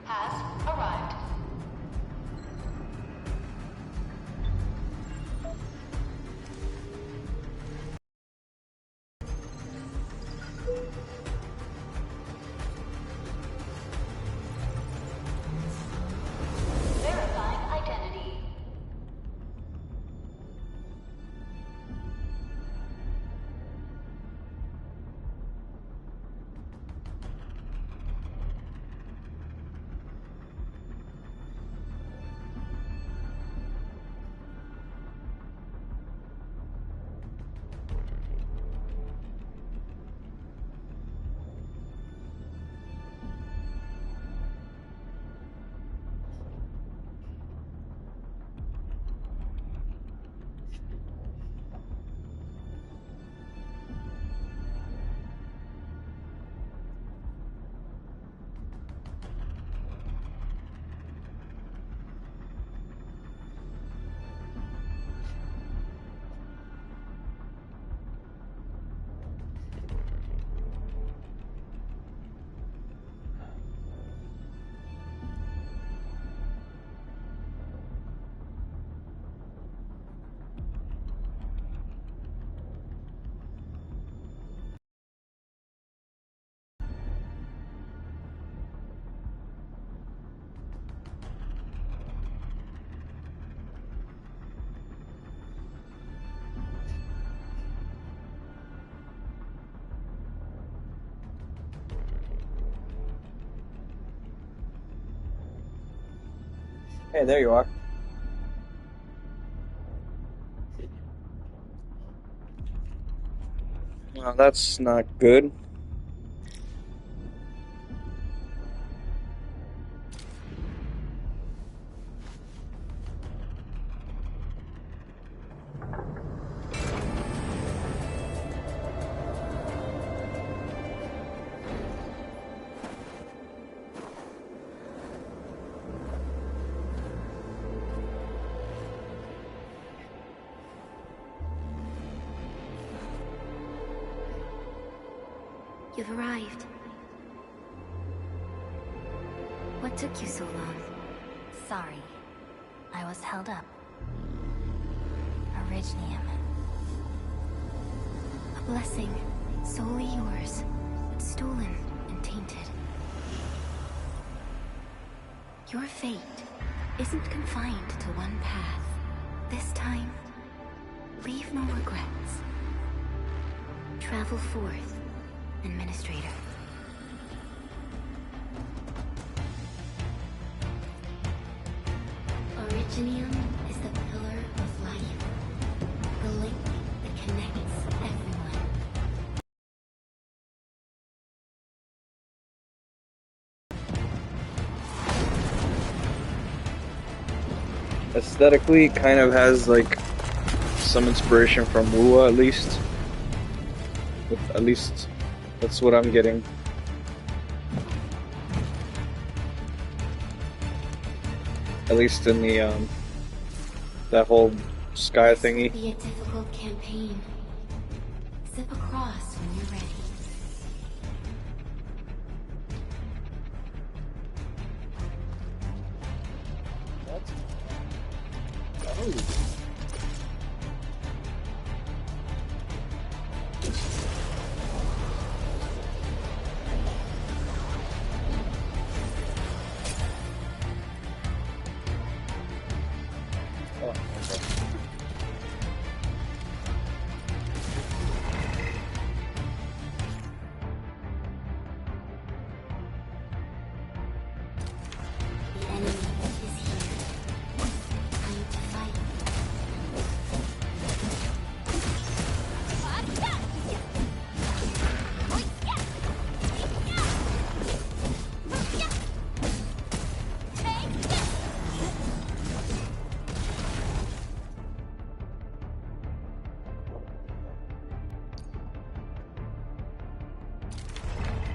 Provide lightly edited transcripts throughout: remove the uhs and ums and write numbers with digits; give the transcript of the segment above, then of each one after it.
has arrived. Verifying identity. Hey, there you are. Well, that's not good. You've arrived. What took you so long? Sorry. I was held up. Originium. A blessing, solely yours, but stolen and tainted. Your fate isn't confined to one path. This time, leave no regrets. Travel forth, Administrator. Originium is the pillar of life, the link that connects everyone. Aesthetically, it kind of has like some inspiration from Wuwa, at least. At least that's what I'm getting. At least in the that whole sky thingy. Be a difficult campaign. Zip across when you're ready. What? Oh.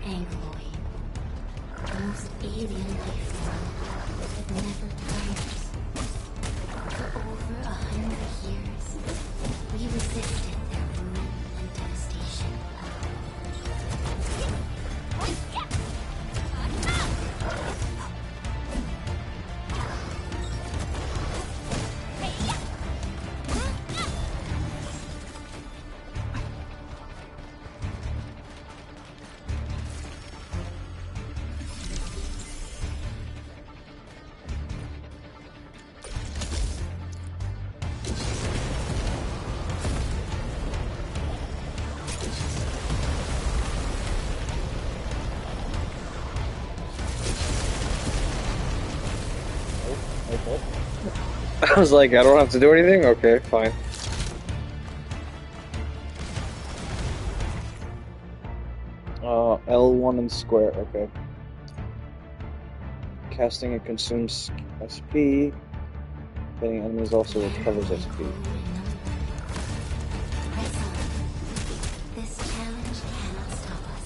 Angloid, the most alien life form that never tires. For over 100 years, we resisted their rule and devastation. I was like, I don't have to do anything? Okay, fine. L1 and square, okay. Casting it consumes SP. Hitting enemies also recovers SP. Press on. This challenge cannot stop us.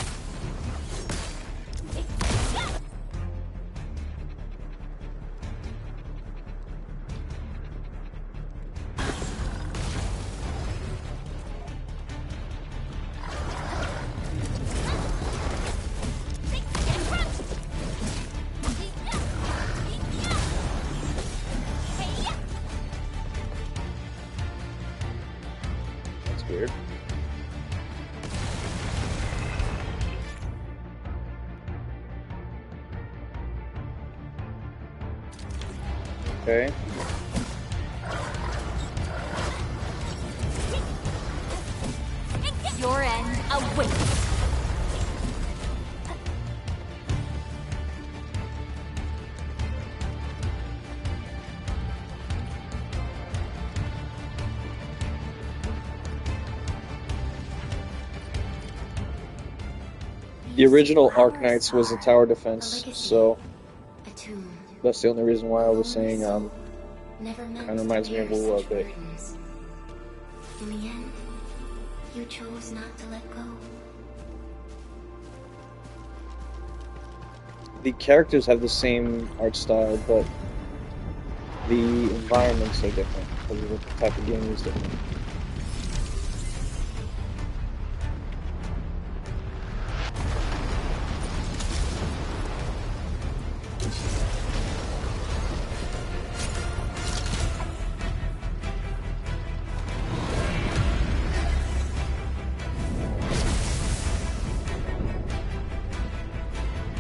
That's weird. Okay. Your end awaits. The original Arknights was a tower defense, so A tomb. that's the only reason why I was saying Never meant kind of reminds me of Wu a bit. In the end, you chose not to let go. The characters have the same art style, but the environments are different because the type of game is different.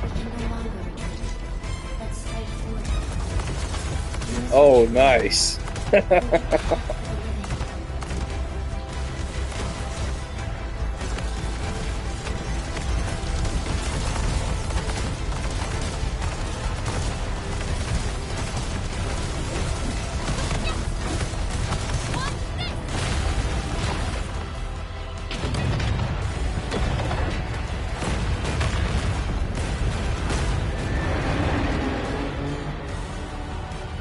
We can no longer retreat. Let's fight through it. Oh, nice.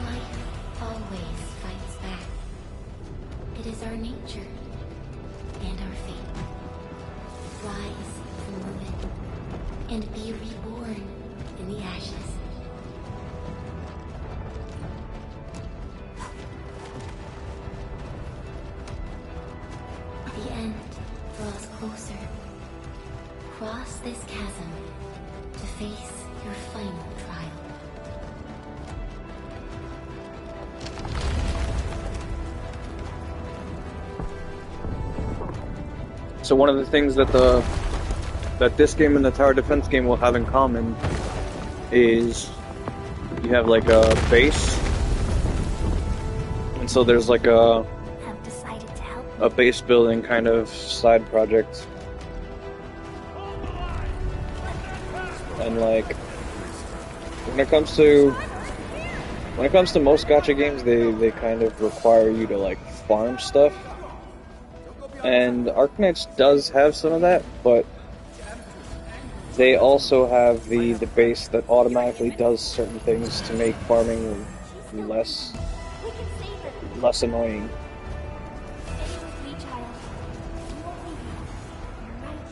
Life always fights back. It is our nature and our fate. Rise from ruin and be reborn in the ashes. The end draws closer. Cross this chasm to face your final trial. So one of the things that this game and the tower defense game will have in common is you have like a base, and so there's like Have decided to help. a base building kind of side project, and like when it comes to most gacha games, they kind of require you to like farm stuff. And Arknights does have some of that, but they also have the base that automatically does certain things to make farming less annoying. Stay with me, child. You won't leave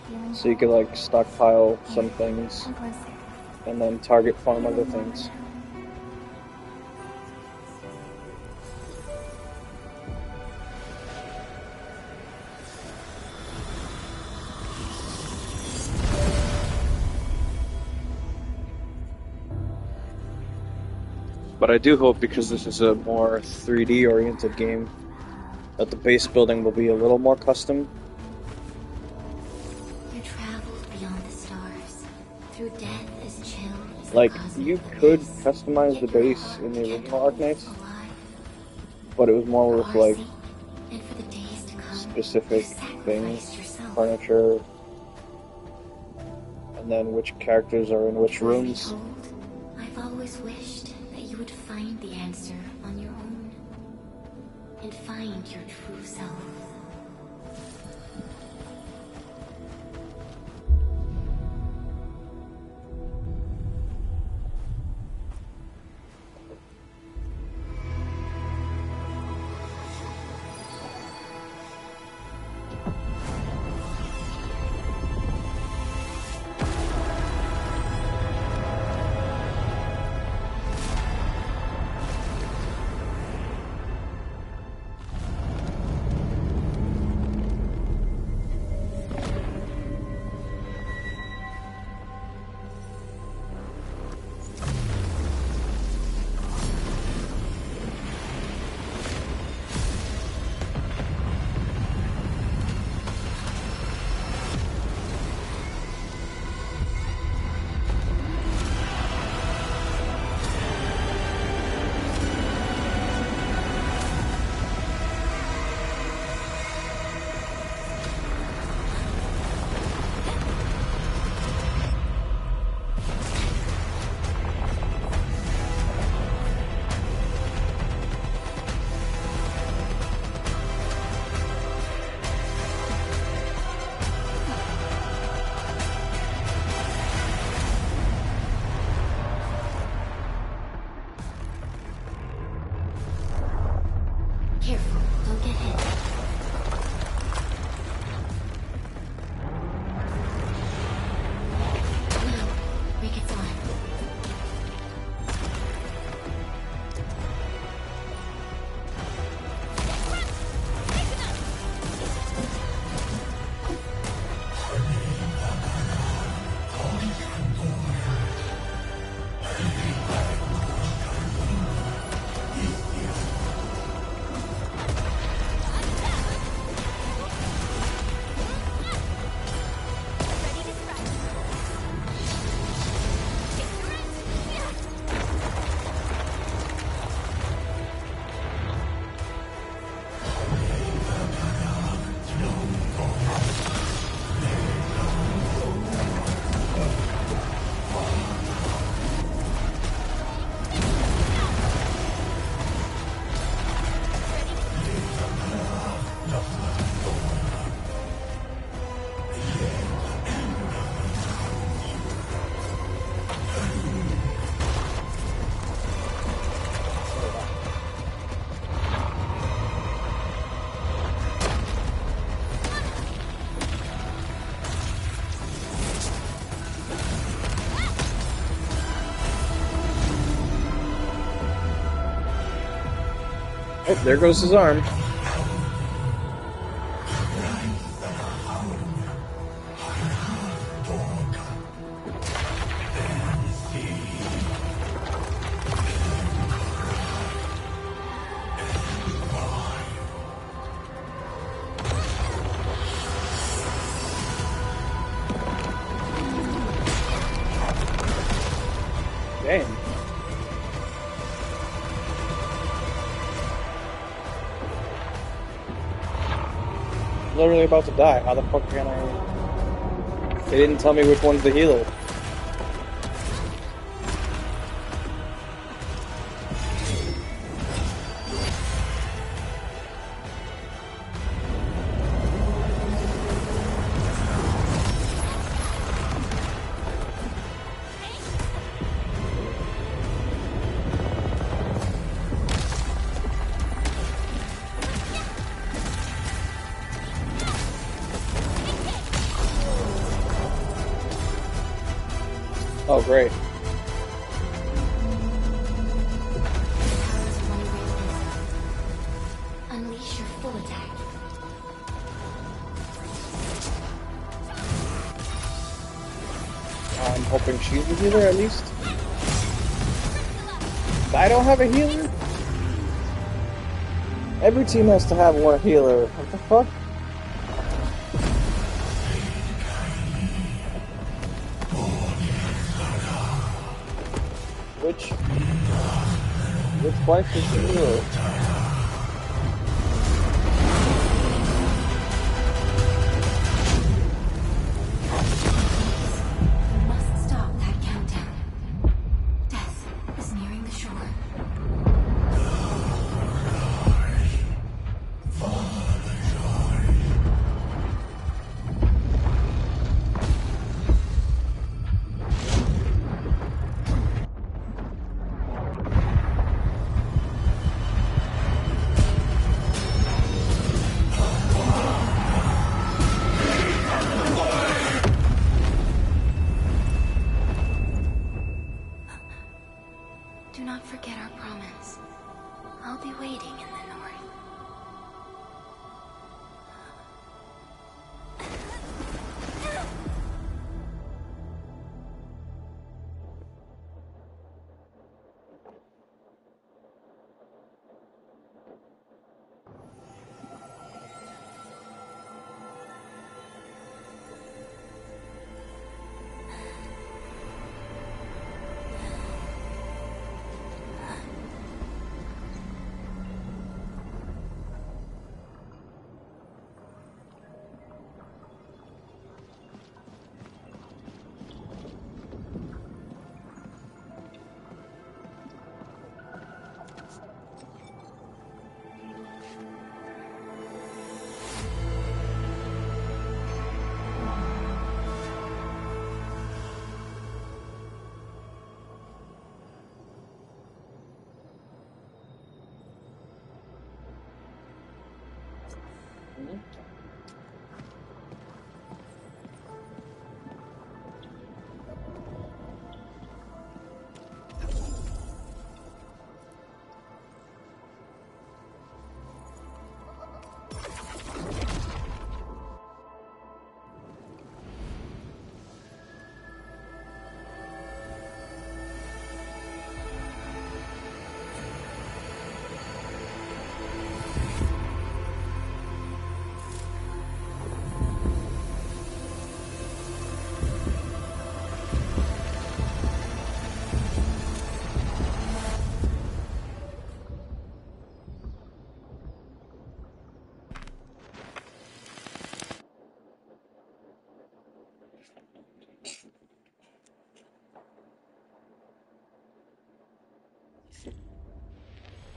you. You're right. So you could like stockpile some things Come closer. and then target farm other things. But I do hope, because this is a more 3D oriented game, that the base building will be a little more custom. You traveled beyond the stars, through death as chill as the Like, cosmic you could abyss. customize the Yet base now in the you can't original hold Arknights, alive. but it was more with For our like sake, and for the days to come, specific you sacrificed things, yourself. furniture, and then which characters are in which Truth be rooms. told, I've always wished that you would find the answer on your own. And find your true self. Careful, don't get hit. Now, break its arm. Oh, there goes his arm. Damn. Literally about to die. How the fuck can I... They didn't tell me which one's the healer. Oh, great. Unleash your full attack. I'm hoping she's the healer at least. I don't have a healer? Every team has to have one healer. What the fuck? Which wife is the healer? You must stop that countdown. Death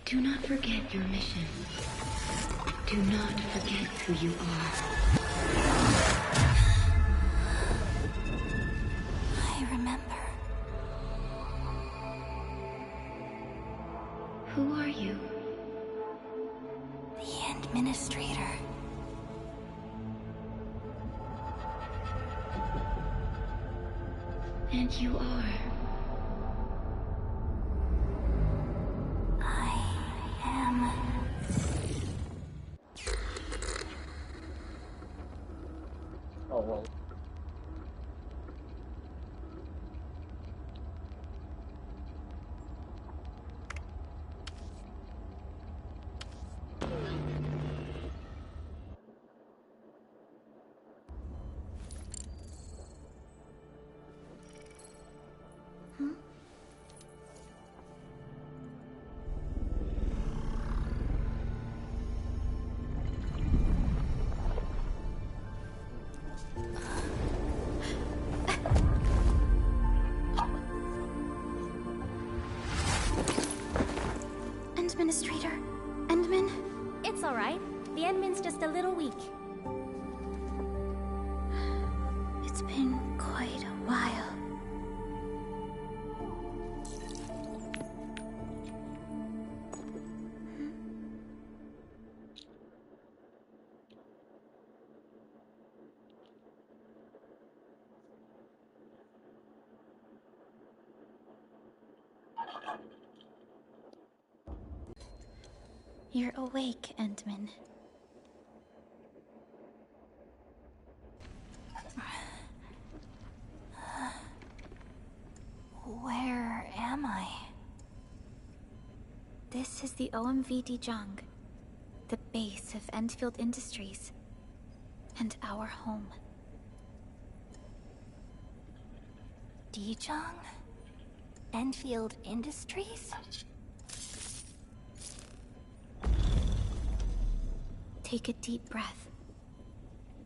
Do not forget your mission. Do not forget who you are. I remember. Who are you? The Administrator. And you are. Oh well. Administrator? Endman? It's alright. The Endman's just a little weak. It's been quite a while. You're awake, Endman. Where am I? This is the OMV Dijong, the base of Endfield Industries, and our home. Dijong? Enfield Industries? Take a deep breath.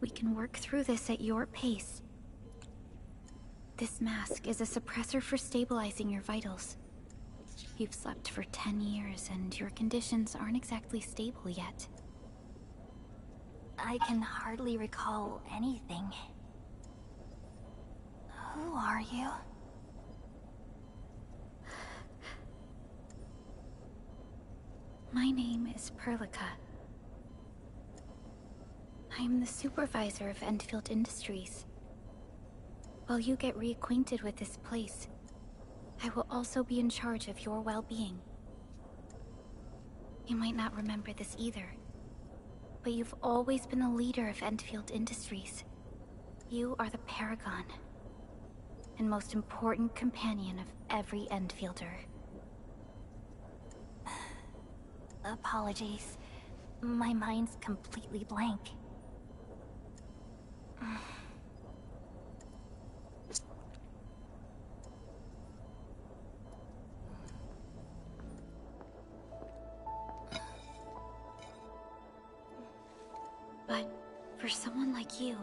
We can work through this at your pace. This mask is a suppressor for stabilizing your vitals. You've slept for 10 years and your conditions aren't exactly stable yet. I can hardly recall anything. Who are you? My name is Perlica. I am the supervisor of Endfield Industries. While you get reacquainted with this place, I will also be in charge of your well-being. You might not remember this either, but you've always been the leader of Endfield Industries. You are the paragon, and most important companion of every Endfielder. Apologies. My mind's completely blank. But for someone like you,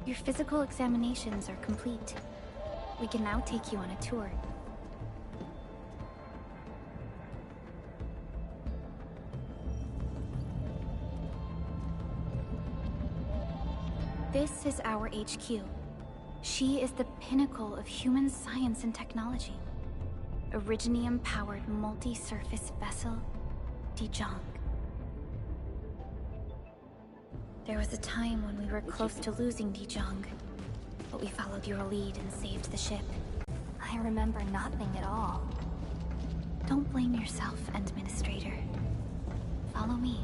your physical examinations are complete. We can now take you on a tour. This is our HQ. She is the pinnacle of human science and technology. Originium-powered multi-surface vessel, Dijong. There was a time when we were close to losing Dijong, but we followed your lead and saved the ship. I remember nothing at all. Don't blame yourself, Administrator. Follow me.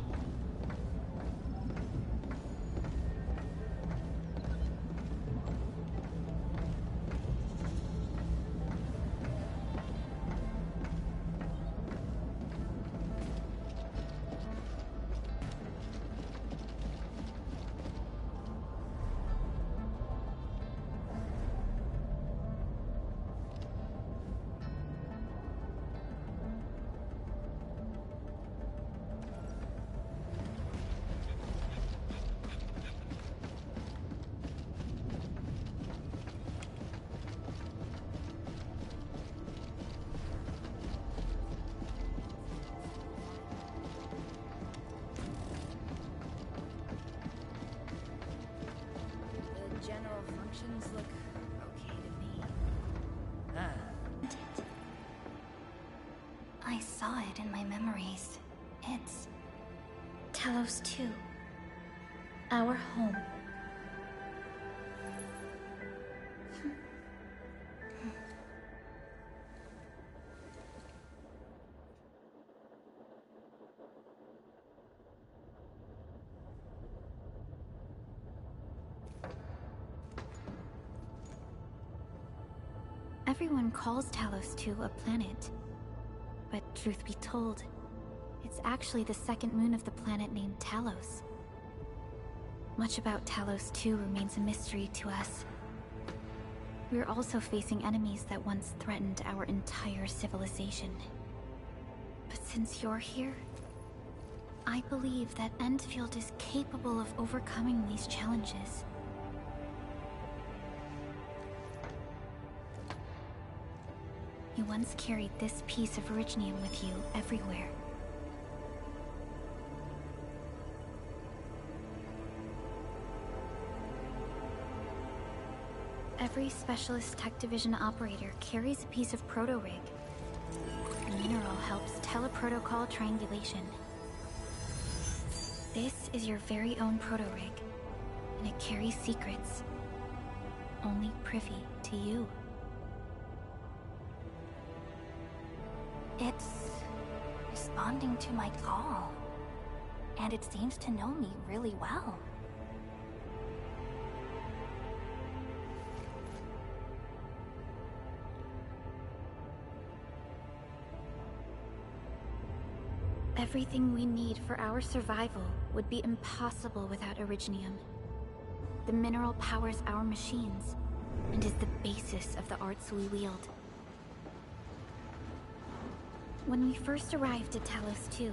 actions look okay to me. I saw it in my memories. It's Talos 2. Our home. Everyone calls Talos 2 a planet. But truth be told, it's actually the second moon of the planet named Talos. Much about Talos 2 remains a mystery to us. We're also facing enemies that once threatened our entire civilization. But since you're here, I believe that Endfield is capable of overcoming these challenges. You once carried this piece of Originium with you everywhere. Every Specialist Tech Division operator carries a piece of proto-rig. The mineral helps teleprotocol triangulation. This is your very own proto-rig, and it carries secrets only privy to you. It's responding to my call. And it seems to know me really well. Everything we need for our survival would be impossible without Originium. The mineral powers our machines, and is the basis of the arts we wield. When we first arrived at Talos 2,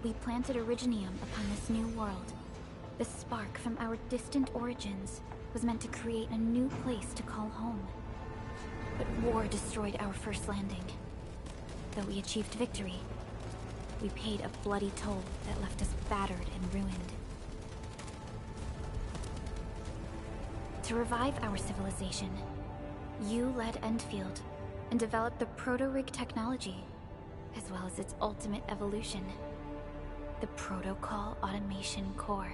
we planted Originium upon this new world. The spark from our distant origins was meant to create a new place to call home. But war destroyed our first landing. Though we achieved victory, we paid a bloody toll that left us battered and ruined. To revive our civilization, you led Endfield and developed the proto-rig technology, as well as its ultimate evolution, the Protocol Automation Core.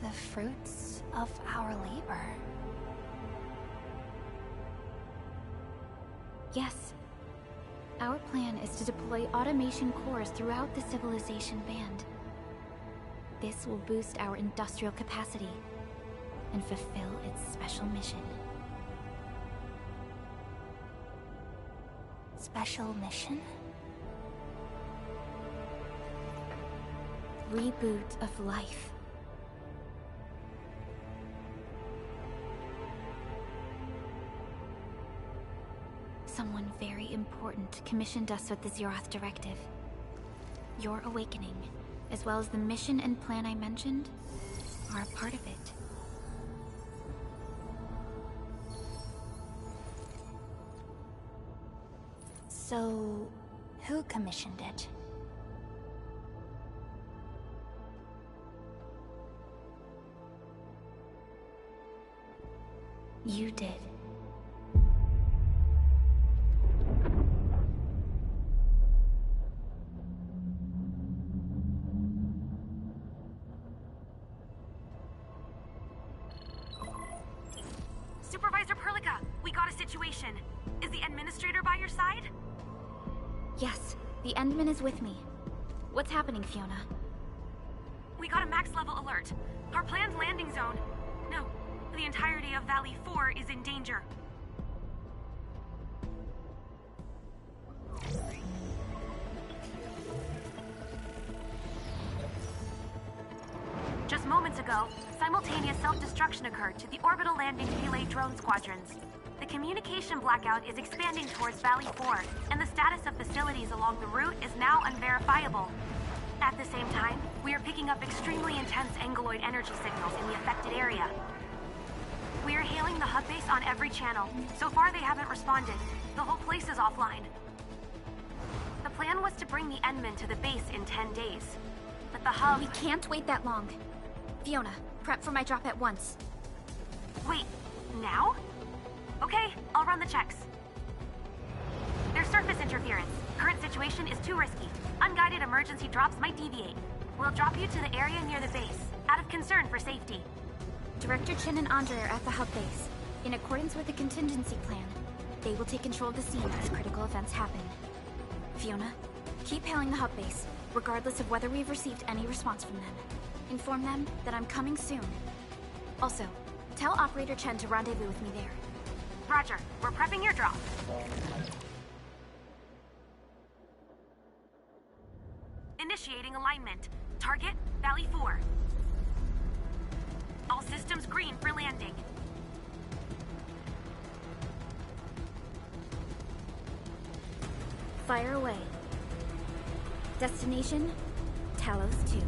The fruits of our labor. Yes. Our plan is to deploy automation cores throughout the civilization band. This will boost our industrial capacity and fulfill its special mission. Special mission? Reboot of life. Someone very important commissioned us with the Zeroth Directive. Your awakening, as well as the mission and plan I mentioned, are a part of it. So, who commissioned it? You did. Supervisor Perlica, we got a situation. Is the administrator by your side? Yes, the Endman is with me. What's happening, Fiona? We got a max level alert. Our planned landing zone. No, the entirety of Valley 4 is in danger. Just moments ago, simultaneous self-destruction occurred to the orbital landing relay drone squadrons. The communication blackout is expanding towards Valley 4, and the status of facilities along the route is now unverifiable. At the same time, we are picking up extremely intense angeloid energy signals in the affected area. We are hailing the hub base on every channel. So far, they haven't responded. The whole place is offline. The plan was to bring the Endman to the base in 10 days. But the hub... We can't wait that long. Fiona, prep for my drop at once. Wait, now? Okay, I'll run the checks. There's surface interference. Current situation is too risky. Unguided emergency drops might deviate. We'll drop you to the area near the base, out of concern for safety. Director Chen and Andre are at the hub base. In accordance with the contingency plan, they will take control of the scene as critical events happen. Fiona, keep hailing the hub base, regardless of whether we've received any response from them. Inform them that I'm coming soon. Also, tell Operator Chen to rendezvous with me there. Roger, we're prepping your drop. Initiating alignment. Target, Valley 4. All systems green for landing. Fire away. Destination, Talos 2.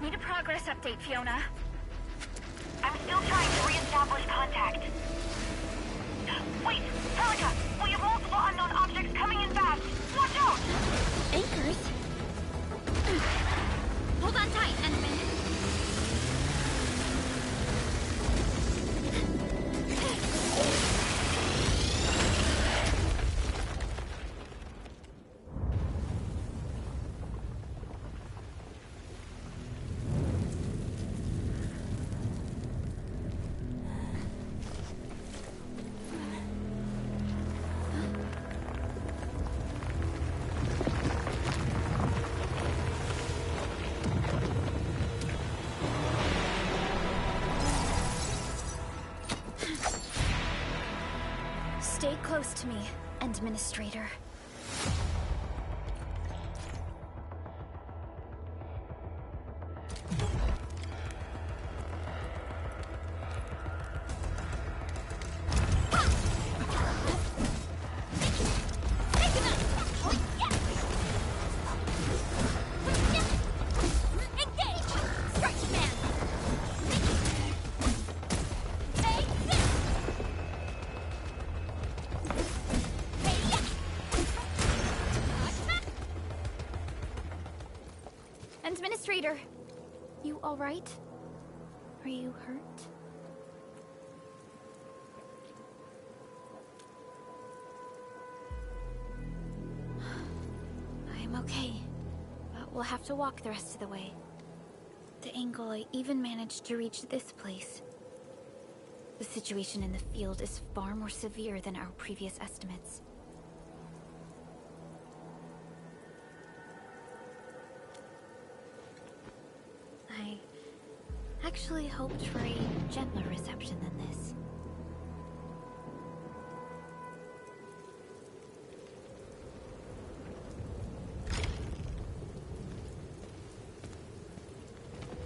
Need a progress update, Fiona. I'm still trying to re-establish contact. Wait, Celica! We have multiple unknown objects coming in fast! Watch out! Anchors? Hold on tight, Enderman. Stay close to me, Administrator. Administrator, you all right? Are you hurt? I'm okay, but we'll have to walk the rest of the way. The angle I even managed to reach this place. The situation in the field is far more severe than our previous estimates. I actually hoped for a gentler reception than this.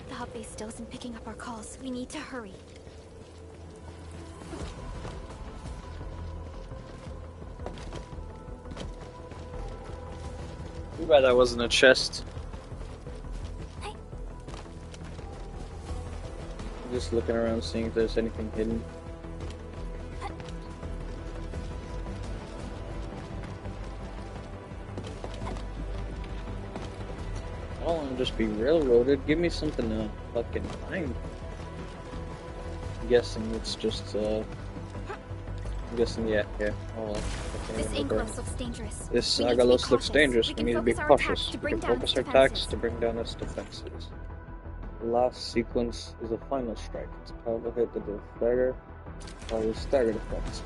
The hub base still isn't picking up our calls. We need to hurry. Too bad that wasn't a chest. Just looking around, seeing if there's anything hidden. I don't want to just be railroaded. Give me something to fucking find. I'm guessing it's just, I'm guessing, yeah. Oh, This Angelos looks dangerous. This We need to be Angelos looks cautious. dangerous. We We can need to be focus our attacks cautious. to We bring can down focus its our attacks defenses. to bring down its defenses. The last sequence is a final strike. It's a powerful hit that will stagger, staggered effects.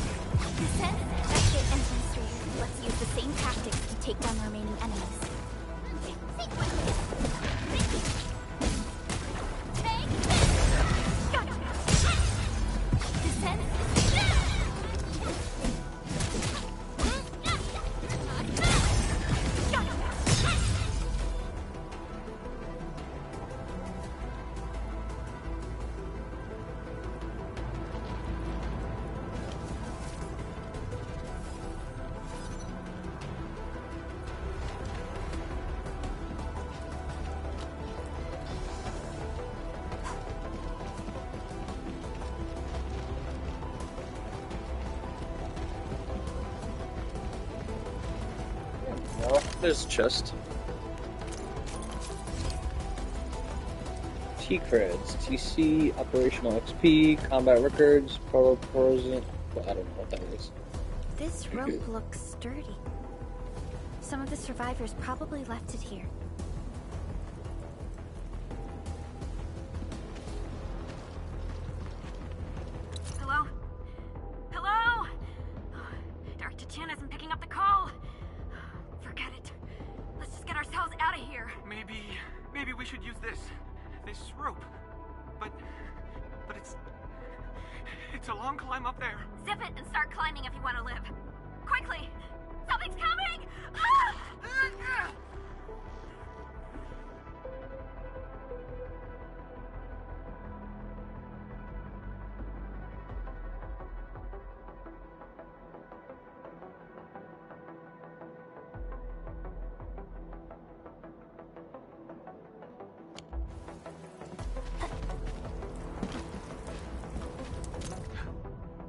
That's it, Administrator. Let's use the same tactics to take down the remaining enemies. There's a chest. T-creds, TC, operational XP, combat records, pro porosient. I don't know what that is. This rope looks sturdy. Some of the survivors probably left it here. Hello? Hello? Dr. Chan isn't picking up the call. Forget it. Let's just get ourselves out of here. Maybe we should use this rope. But it's a long climb up there. Zip it and start climbing if you want to live. Quickly! Something's coming! Ah!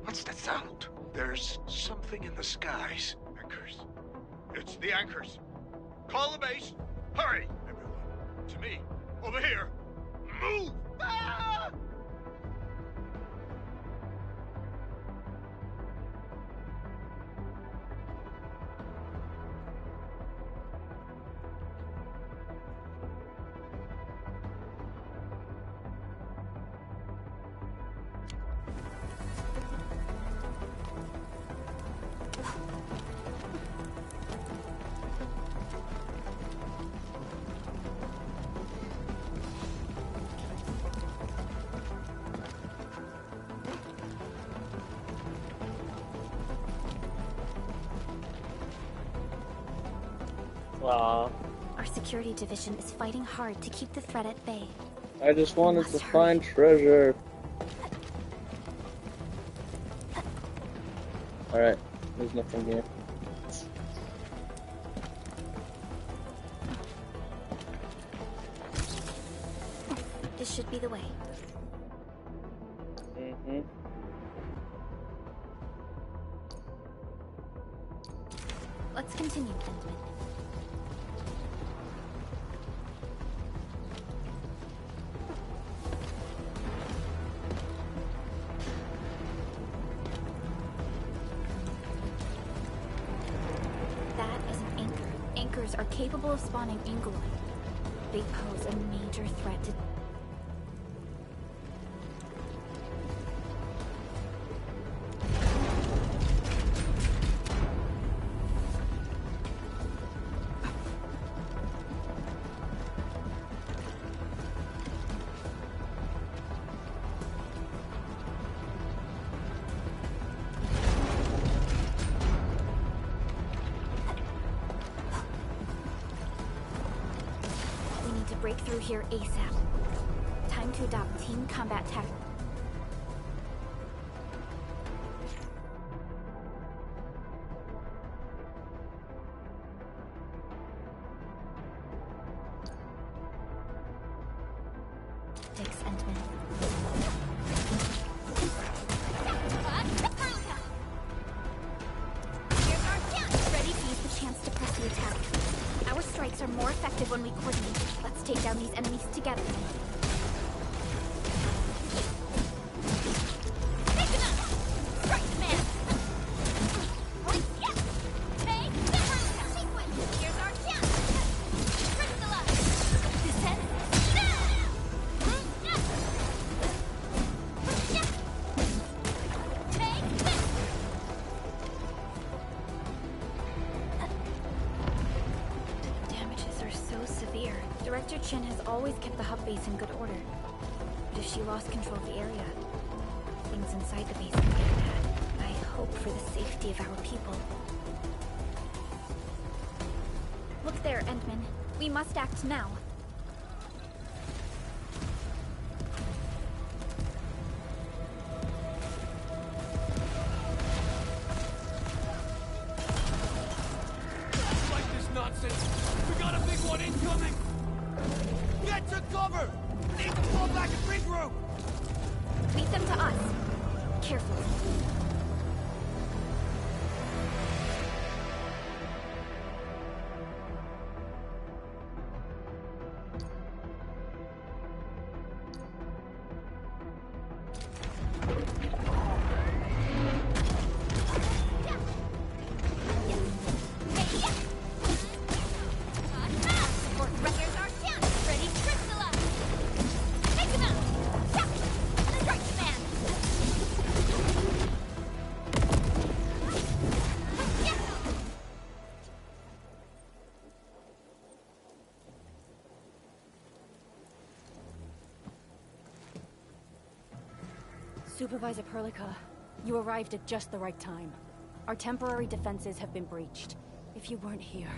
What's that sound? There's something in the skies. Anchors. It's the anchors. Call the base. Hurry, everyone. To me. Over here. Move! Ah! Aw, Our security division is fighting hard to keep the threat at bay. I just wanted to Must hurry. find treasure. Alright, there's nothing here. This should be the way. Mm-hmm. Let's continue, Endman. That is an anchor. Anchors are capable of spawning Angloid. They pose a major threat to... We need to break through here ASAP. Time to adopt team combat tactics. Endman. Ready to use the chance to press the attack. Our strikes are more effective when we coordinate. Let's take down these enemies together. Damages are so severe. Director Chin has always kept the hub base in good order. But if she lost control of the area, things inside the base could get bad. I hope for the safety of our people. Look there, Endman. We must act now. Like this nonsense. We got a big one incoming. Get to cover. Need to fall back and regroup. Lead them to us. Carefully. Supervisor Perlica, you arrived at just the right time. Our temporary defenses have been breached. If you weren't here...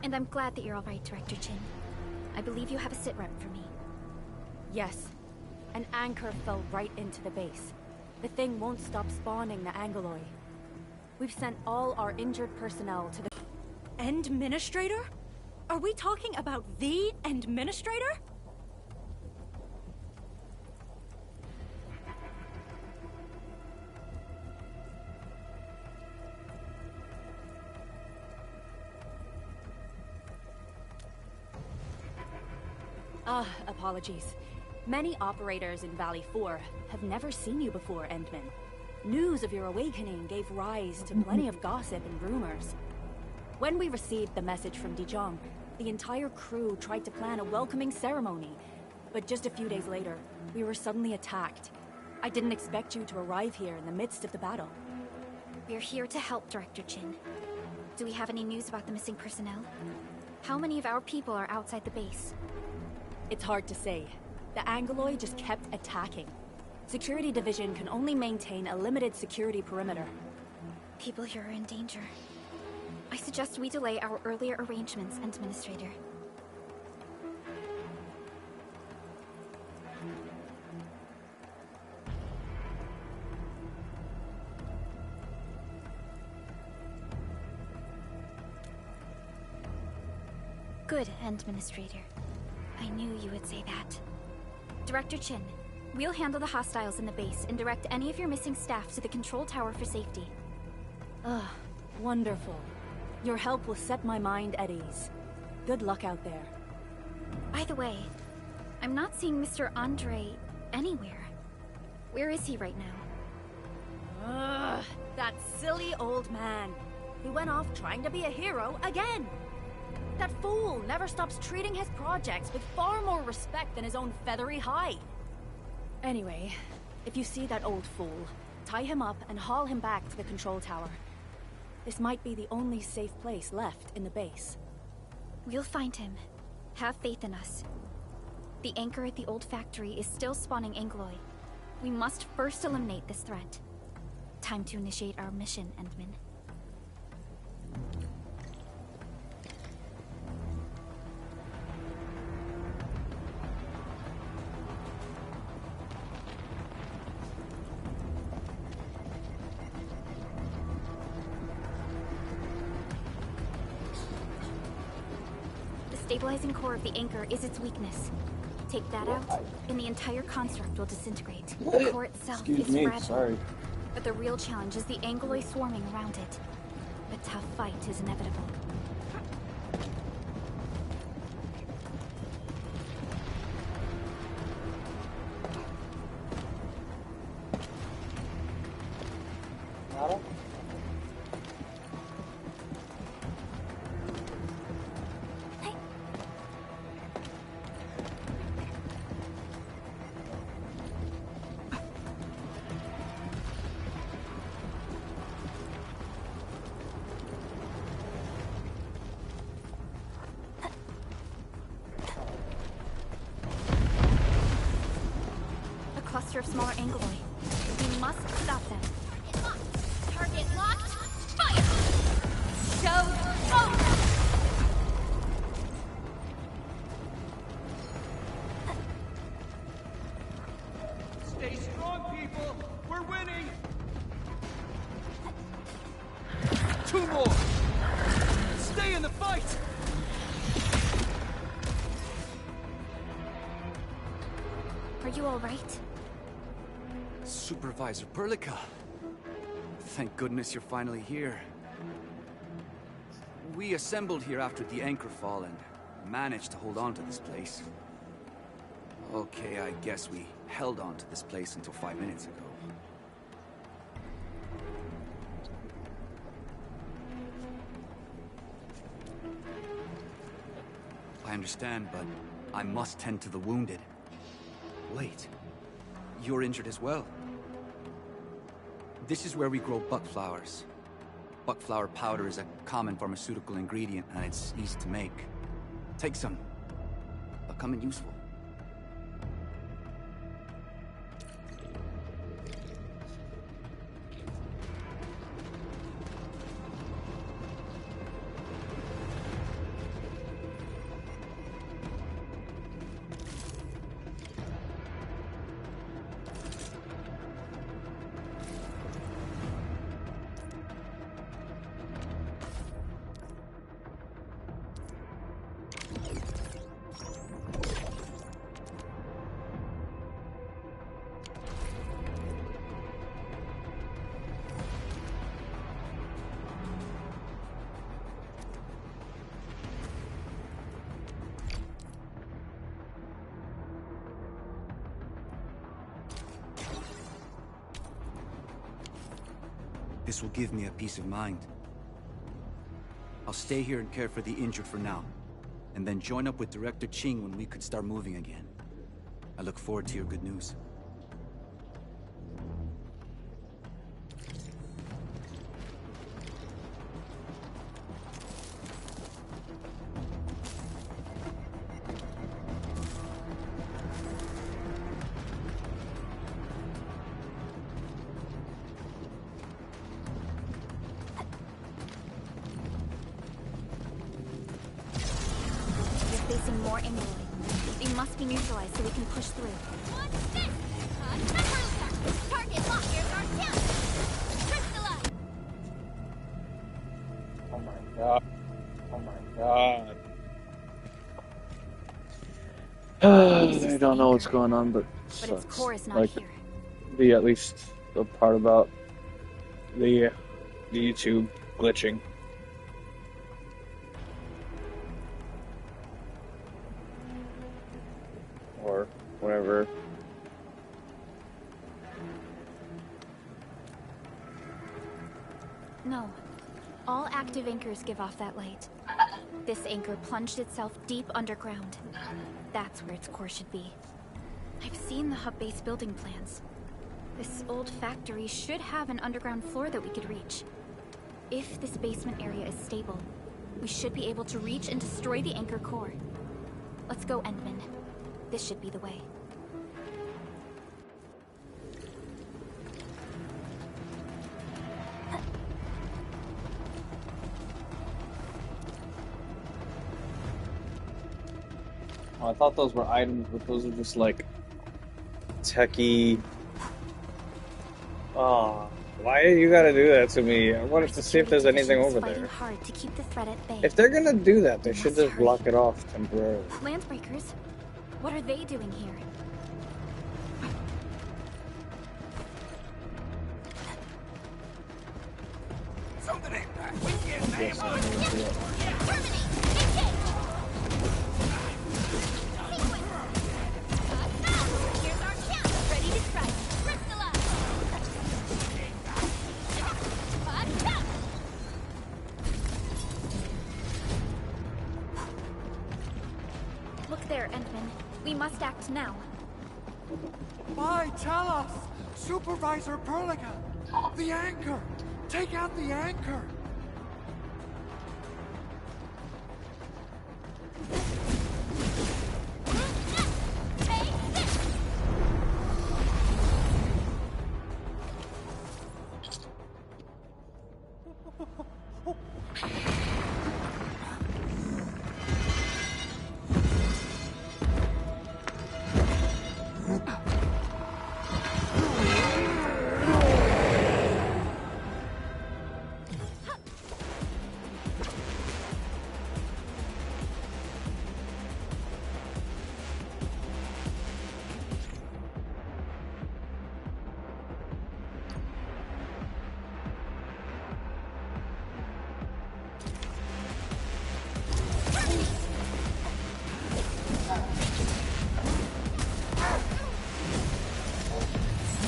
And I'm glad that you're alright, Director Chin. I believe you have a sit rep for me. Yes. An anchor fell right into the base. The thing won't stop spawning the Angoloi. We've sent all our injured personnel to the... Endministrator? Are we talking about the Endministrator? Apologies. Many operators in Valley 4 have never seen you before, Endman. News of your awakening gave rise to plenty of gossip and rumors. When we received the message from Dijon, the entire crew tried to plan a welcoming ceremony. But just a few days later, we were suddenly attacked. I didn't expect you to arrive here in the midst of the battle. We're here to help, Director Chin. Do we have any news about the missing personnel? How many of our people are outside the base? It's hard to say. The Angoloi just kept attacking. Security Division can only maintain a limited security perimeter. People here are in danger. I suggest we delay our earlier arrangements, Administrator. Good, Administrator. I knew you would say that. Director Chin, we'll handle the hostiles in the base and direct any of your missing staff to the control tower for safety. Wonderful. Your help will set my mind at ease. Good luck out there. By the way, I'm not seeing Mr. Andre anywhere. Where is he right now? That silly old man. He went off trying to be a hero again. That fool never stops treating his projects with far more respect than his own feathery hide. Anyway, if you see that old fool, tie him up and haul him back to the control tower. This might be the only safe place left in the base. We'll find him. Have faith in us. The anchor at the old factory is still spawning Angoloi. We must first eliminate this threat. Time to initiate our mission, Endman. The stabilizing core of the anchor is its weakness. Take that out, and the entire construct will disintegrate. The core itself is fragile. Sorry. But the real challenge is the Angoloi swarming around it. A tough fight is inevitable. Cluster of smaller Angoloi. We must stop them. Target locked. Fire! Show over! Stay strong, people! We're winning! 2 more! Stay in the fight! Are you all right? Supervisor Perlica. Thank goodness you're finally here. We assembled here after the anchor fall and managed to hold on to this place. Okay, I guess we held on to this place until 5 minutes ago. I understand, but I must tend to the wounded. Wait, you're injured as well. This is where we grow buck flowers. Buck flower powder is a common pharmaceutical ingredient and it's easy to make. Take some. They'll come in useful. This will give me a peace of mind. I'll stay here and care for the injured for now, and then join up with Director Ching when we could start moving again. I look forward to your good news. Facing more angrily. They must be neutralized so we can push through. What's this? Target locked. Here's our kill. Crystallize. Oh my god. Oh my god. I don't know what's going on, but it But its sucks. core is not Like, here. at least the part about the YouTube glitching. Or whatever. No. All active anchors give off that light. This anchor plunged itself deep underground. That's where its core should be. I've seen the hub base building plans. This old factory should have an underground floor that we could reach. If this basement area is stable, we should be able to reach and destroy the anchor core. Let's go, Endman. This should be the way. Oh, I thought those were items, but those are just like techie. Oh, why you gotta do that to me? I wanted to see if there's anything over there. Hard to keep the threat at bay. If they're gonna do that, they should just block it off temporarily. Landbreakers? What are they doing here? Something ain't right. We can't name on it. Here's our kill. Ready to strike. Crystallize. Look there, Endman. We must act now. Why, tell us! Supervisor Perlica! The anchor! Take out the anchor!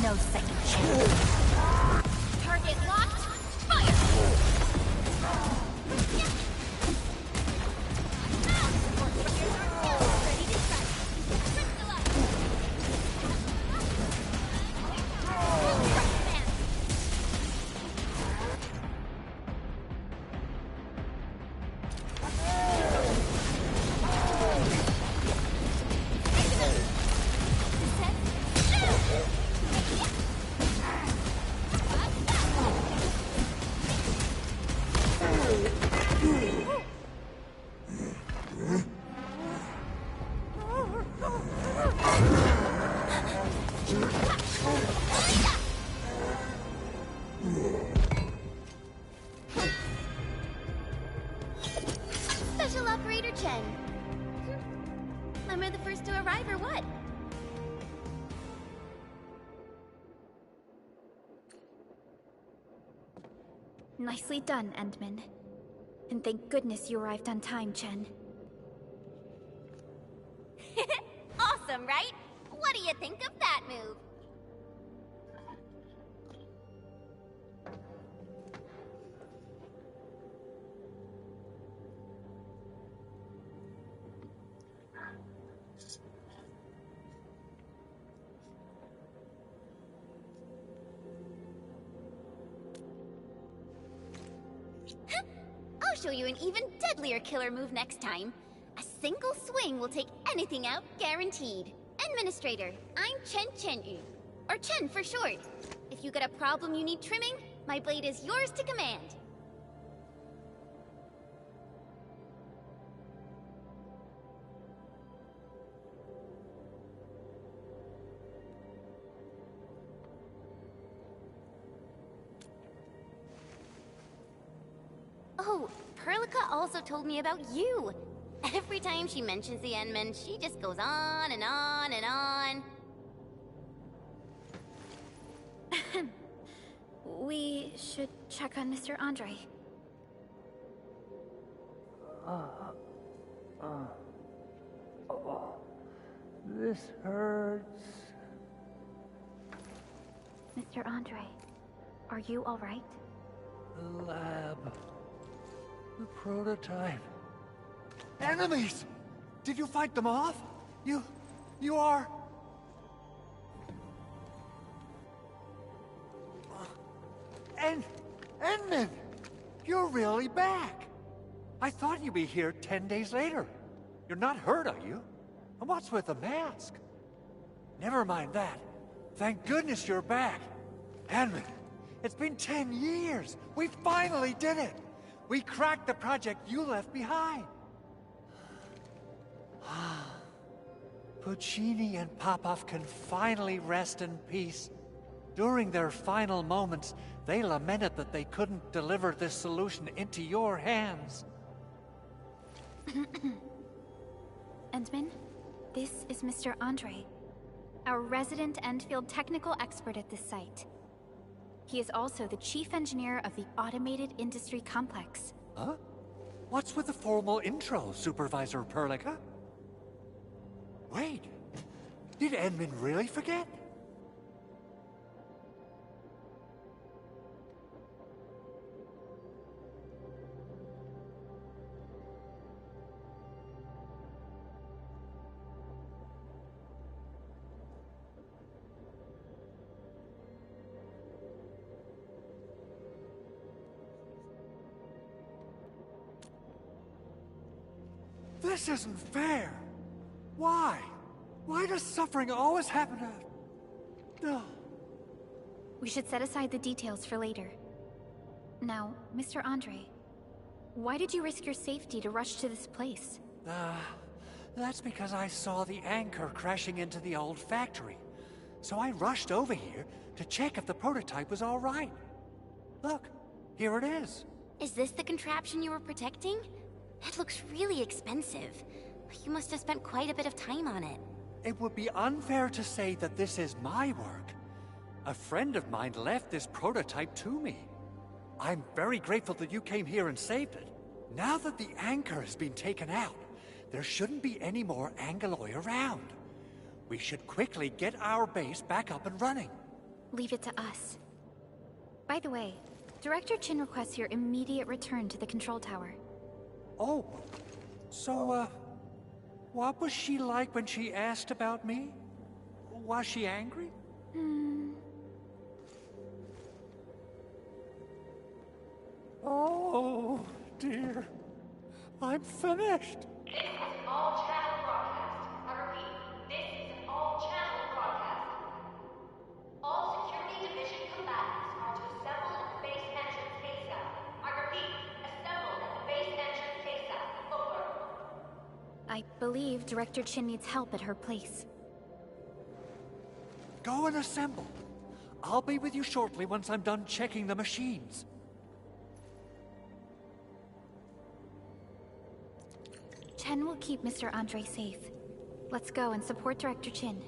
No second chance. Target locked. Fire! Ready to strike. Crystallize. Special Operator Chen. Am I the first to arrive or what? Nicely done, Endman. And thank goodness you arrived on time, Chen. Awesome, right? What do you think of that move? I'll show you an even deadlier killer move next time. A single swing will take anything out, guaranteed. Administrator, I'm Chen, or Chen for short. If you got a problem you need trimming, my blade is yours to command. Oh, Perlica also told me about you. Every time she mentions the Endmen, she just goes on and on and on. We should check on Mr. Andre. This hurts. Mr. Andre, are you all right? The lab. The prototype. Enemies! Did you fight them off? You are... Endman! You're really back! I thought you'd be here 10 days later. You're not hurt, are you? And what's with the mask? Never mind that. Thank goodness you're back. Endman, it's been 10 years. We finally did it. We cracked the project you left behind. Puccini and Popov can finally rest in peace. During their final moments, they lamented that they couldn't deliver this solution into your hands. Endman, this is Mr. Andre, our resident Endfield technical expert at this site. He is also the chief engineer of the Automated Industry Complex. Huh? What's with the formal intro, Supervisor Perlica? Wait, did Endman really forget? This isn't fair. Why? Why does suffering always happen to... No. We should set aside the details for later. Now, Mr. Andre, why did you risk your safety to rush to this place? That's because I saw the anchor crashing into the old factory. So I rushed over here to check if the prototype was all right. Look, here it is. Is this the contraption you were protecting? It looks really expensive. You must have spent quite a bit of time on it. It would be unfair to say that this is my work. A friend of mine left this prototype to me. I'm very grateful that you came here and saved it. Now that the anchor has been taken out, there shouldn't be any more Angaloi around. We should quickly get our base back up and running. Leave it to us. By the way, Director Chin requests your immediate return to the control tower. Oh, so, what was she like when she asked about me? Was she angry? Oh, dear. I'm finished. This is an all-channel broadcast. I repeat, this is an all-channel broadcast. All security division combatants are to assemble at the base entrance CASA. I repeat, assemble at the base entrance CASA. Over. I believe Director Chin needs help at her place. Go and assemble. I'll be with you shortly once I'm done checking the machines. Chen will keep Mr. Andre safe. Let's go and support Director Chin.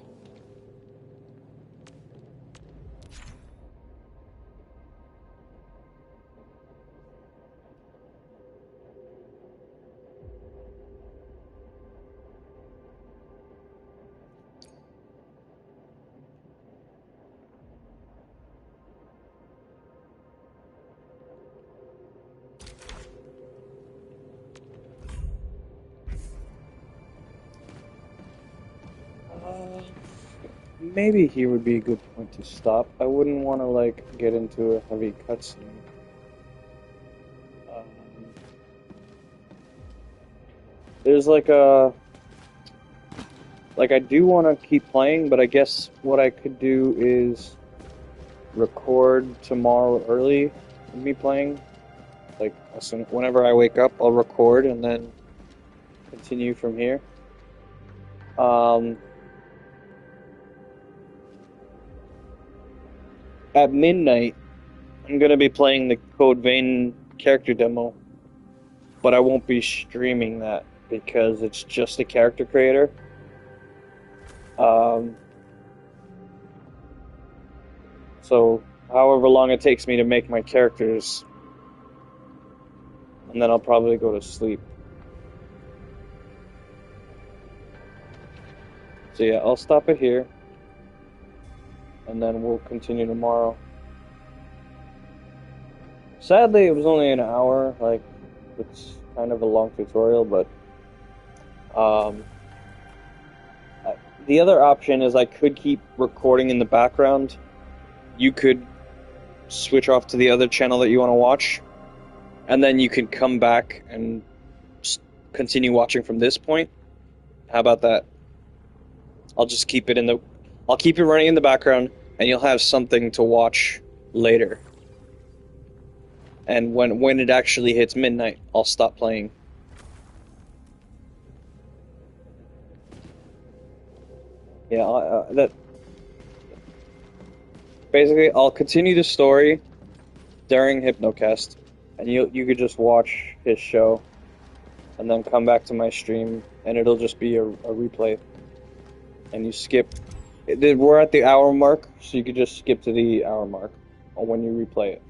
Maybe here would be a good point to stop. I wouldn't want to, like, get into a heavy cutscene. there's like I do want to keep playing, but I guess what I could do is record tomorrow early of me playing. Like, whenever I wake up, I'll record and then continue from here. At midnight, I'm going to be playing the Code Vein character demo, but I won't be streaming that because it's just a character creator. So, however long it takes me to make my characters, and then I'll probably go to sleep. So yeah, I'll stop it here, and then we'll continue tomorrow. Sadly, it was only an hour. Like, it's kind of a long tutorial, but the other option is I could keep recording in the background. You could switch off to the other channel that you want to watch, and then you can come back and continue watching from this point. How about that? I'll just keep it I'll keep it running in the background, and you'll have something to watch later. And when it actually hits midnight, I'll stop playing. Yeah, basically, I'll continue the story during Hypnocast, and you could just watch his show, and then come back to my stream, and it'll just be a replay. And you skip. We're at the hour mark, so you could just skip to the hour mark when you replay it.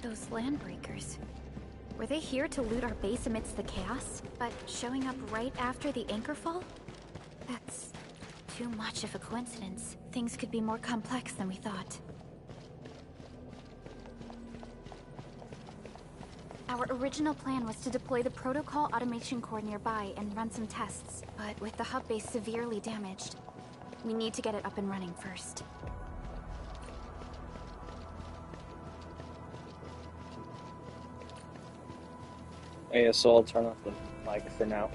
Those landbreakers. Were they here to loot our base amidst the chaos, but showing up right after the anchor fall? That's too much of a coincidence. Things could be more complex than we thought. Our original plan was to deploy the protocol automation core nearby and run some tests, but with the hub base severely damaged, we need to get it up and running first. Yeah, so I'll turn off the mic for now.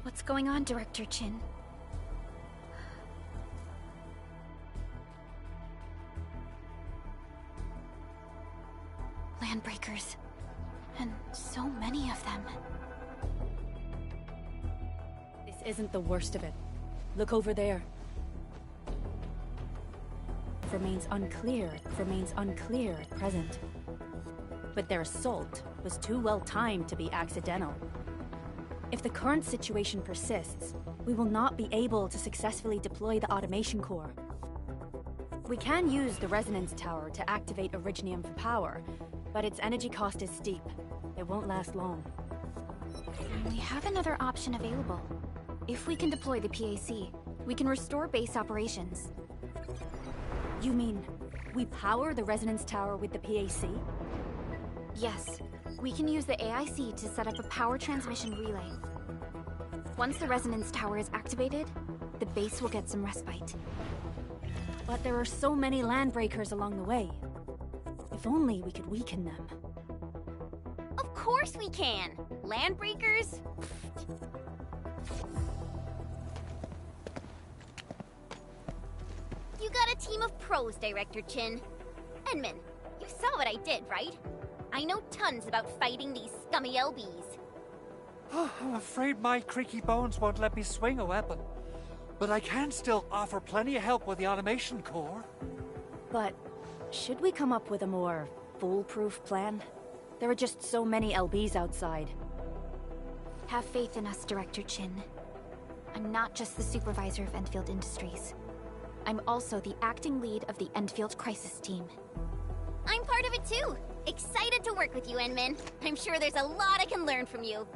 What's going on, Director Chin? Landbreakers. And so many of them. This isn't the worst of it. Look over there. Remains unclear at present. But their assault was too well timed to be accidental. If the current situation persists, we will not be able to successfully deploy the automation core. We can use the resonance tower to activate Originium for power, but its energy cost is steep. It won't last long. We have another option available. If we can deploy the PAC, we can restore base operations. You mean, we power the resonance tower with the PAC? Yes. We can use the AIC to set up a power transmission relay. Once the resonance tower is activated, the base will get some respite. But there are so many landbreakers along the way. If only we could weaken them. Of course we can! Landbreakers? You got a team of pros, Director Chin. Enman, you saw what I did, right? I know tons about fighting these scummy LBs. I'm afraid my creaky bones won't let me swing a weapon. But I can still offer plenty of help with the automation core. But should we come up with a more foolproof plan? There are just so many LBs outside. Have faith in us, Director Chin. I'm not just the supervisor of Endfield Industries. I'm also the acting lead of the Endfield Crisis Team. I'm part of it too! Excited to work with you, Enman. I'm sure there's a lot I can learn from you.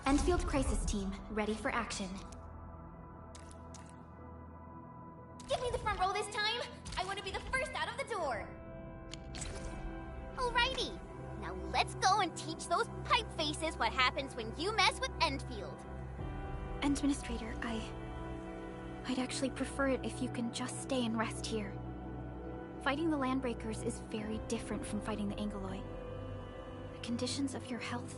Endfield Crisis Team, ready for action. Give me the front row this time! I want to be the first out of the door! Alrighty, now let's go and teach those pipe faces what happens when you mess with Endfield. Administrator, I'd actually prefer it if you can just stay and rest here. Fighting the Landbreakers is very different from fighting the Angeloi. The conditions of your health